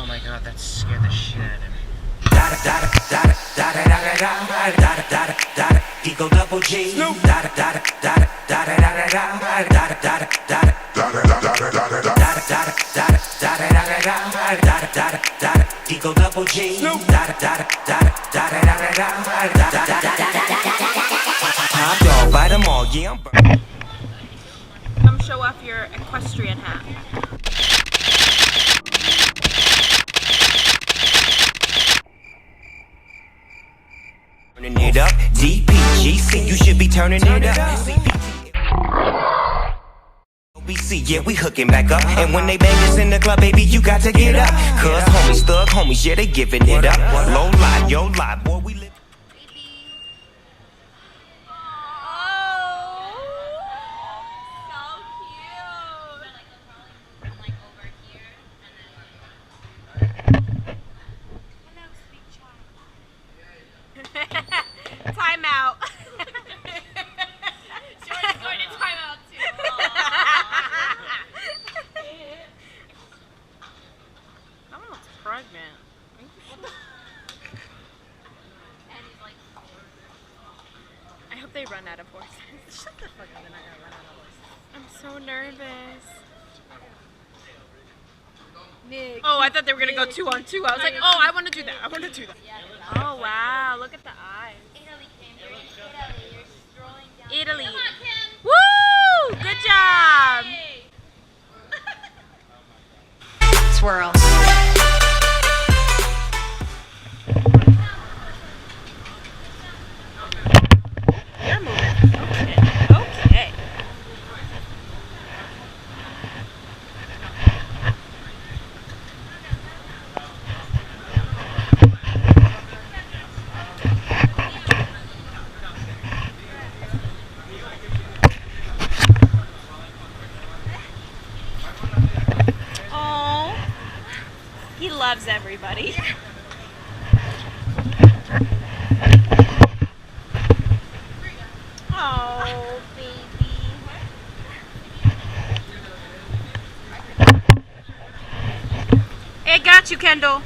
Oh my god, that scared the shit out of me. Eagle double G. Eagle double G. Top dog, bite 'em all, yeah. Come show off your equestrian hat. Turning it up, DPGC, you should be turning it up. OBC, yeah, we hooking back up. And when they bang us in the club, baby, you got to get up. Cause homies, thug homies, yeah, they giving it up. Low lie, yo lie, boy, we live. Time out. Jordan's going to time out too. I'm almost pregnant. And he's like, I hope they run out of horses. shut the fuck up, they're not gonna run out of horses. I'm so nervous. Nick. Oh, I thought they were gonna go 2 on 2. I was like, oh, I want to do that. I want to do that. Oh wow, look at the eyes. Italy, Kim. You're in Italy. You're strolling down. Italy. Come on, Kim. Woo! Good job. Hey. Swirl. You're moving. Okay. Okay. Oh, he loves everybody. Oh, baby. Hey, I got you, Kendall.